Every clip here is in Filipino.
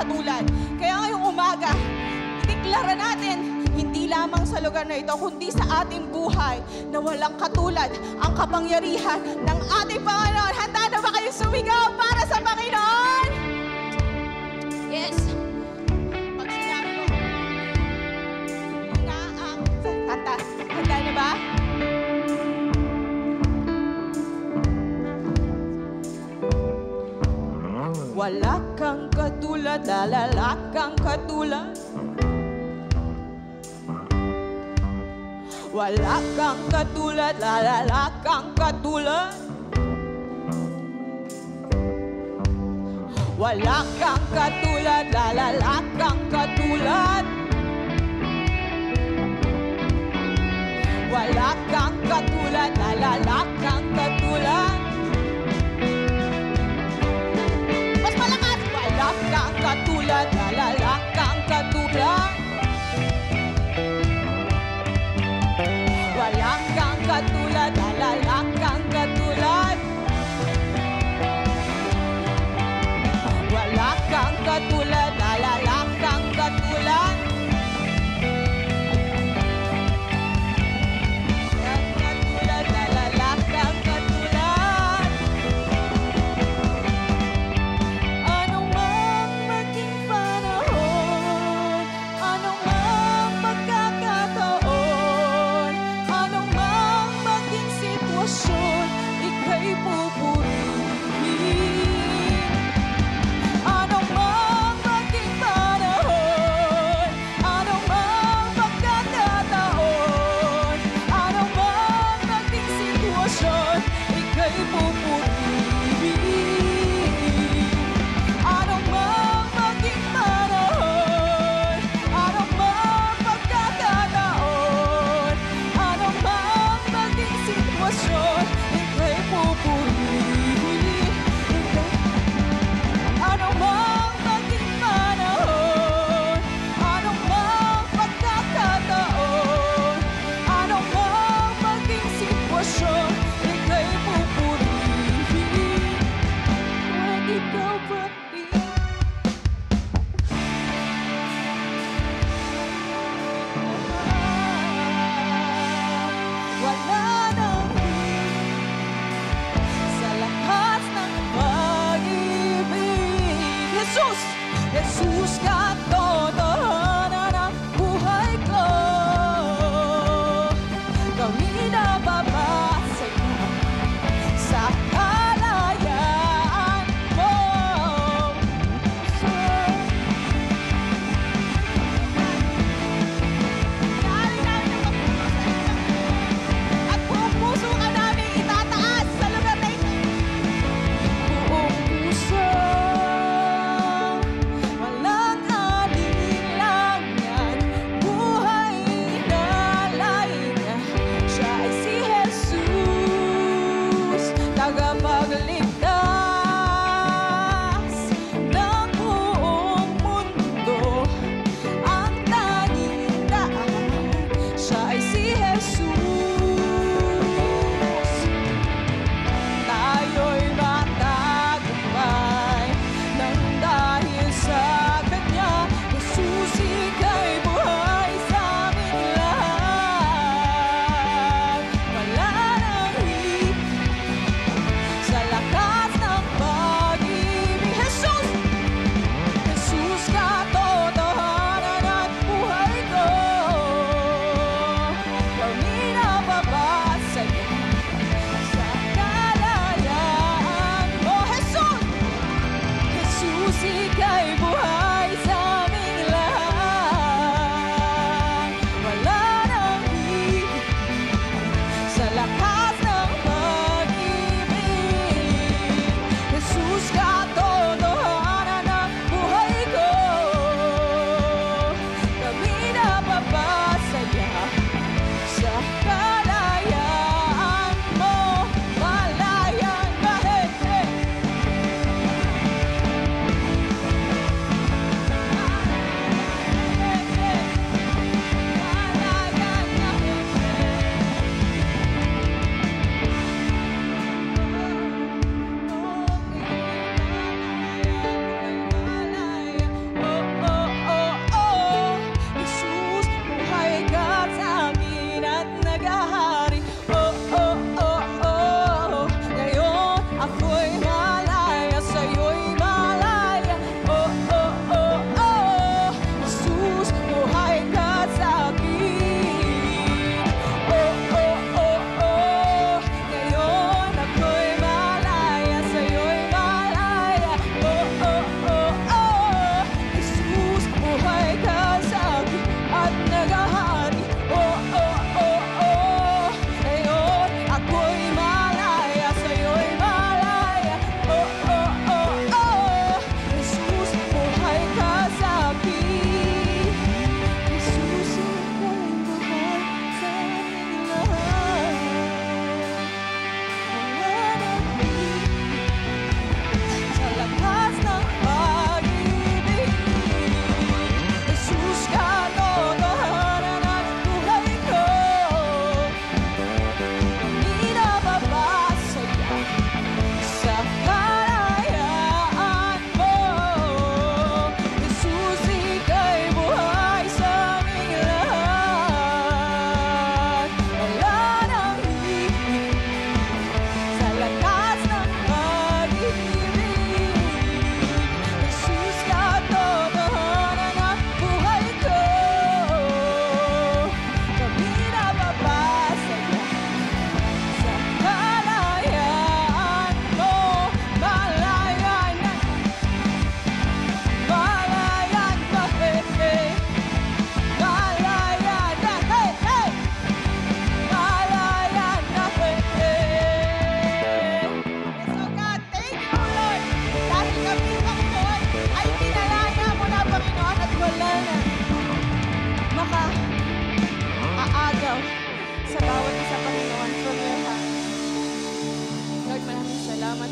katulad. Kaya ngayong umaga, ideklara natin, hindi lamang sa lugar na ito, kundi sa ating buhay na walang katulad ang kapangyarihan ng ating Panginoon. Handa na ba kayo sumigaw para sa Panginoon? Yes. Pag sinabi mo, na ang kanta. Handa na ba? Wala kang katulad, lalala kang katulad. Wala kang katulad, lalala kang katulad. Wala kang katulad, lalala kang katulad. Wala kang katulad, lalala kang katulad. Mas malakas! Wala kang katulad, lalala kang katulad. Wala kang katulad, lalala kang katulad. Wala kang katulad, lalala kang katulad. Katulad, lalala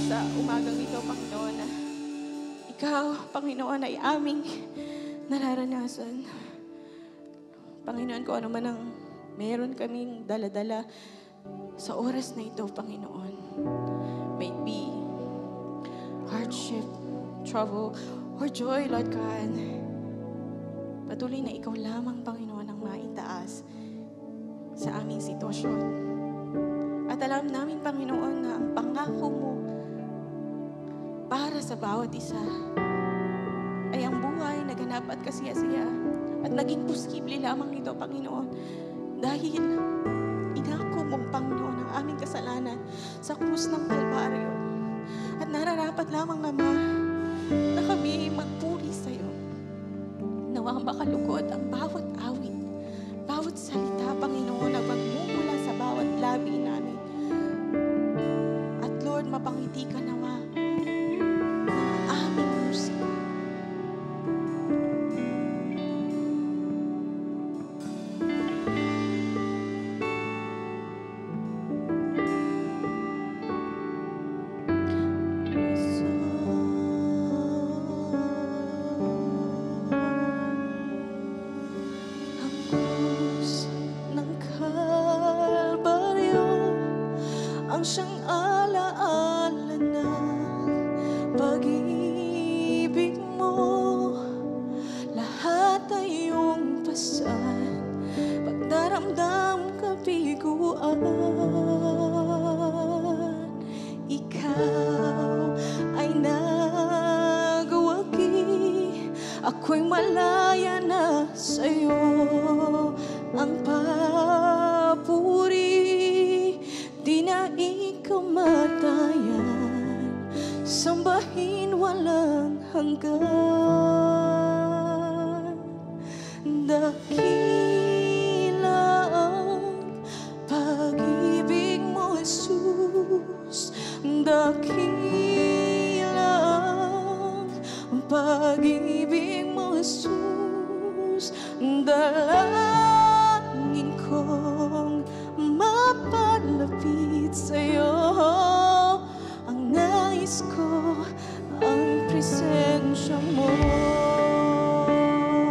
sa umagang ito, Panginoon, na Ikaw, Panginoon, ay aming nararanasan. Panginoon, kung ano man ang meron kaming dala-dala sa oras na ito, Panginoon. May it be hardship, trouble, or joy, Lord God. Patuloy na Ikaw lamang, Panginoon, ang maitaas sa aming sitwasyon. At alam namin, Panginoon, na ang pangako mo para sa bawat isa ay ang buhay na ganap at kasiyasiya. At naging posible lamang ito, Panginoon, dahil inako mong, Panginoon, ang aming kasalanan sa krus ng Kalbaryo. At nararapat lamang, Ama, na kami magpuri sa iyo. Nawang makalugod ang bawat awit, bawat salita, Panginoon, na magmumula sa bawat labi namin. At Lord, mapangiti ka nawa ng aming musika. Siyang alaala na pag-ibig mo, lahat ay iyong pasan, pagdaramdam kabiguan. Ikaw ay nagawagi, ako'y malaya na sa'yo. Ang papuri di na ikaw matayan, sambahin walang hanggan. Dakila ang pag-ibig mo, Jesus. Dakila ang pag-ibig mo, Jesus. Dalangin kong mapalapit sa'yo, ang nais ko, ang presensya mo.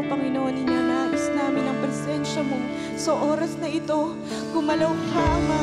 Panginoon, ninanais namin ang presensya mo sa oras na ito. Gumalaw ka, Ama.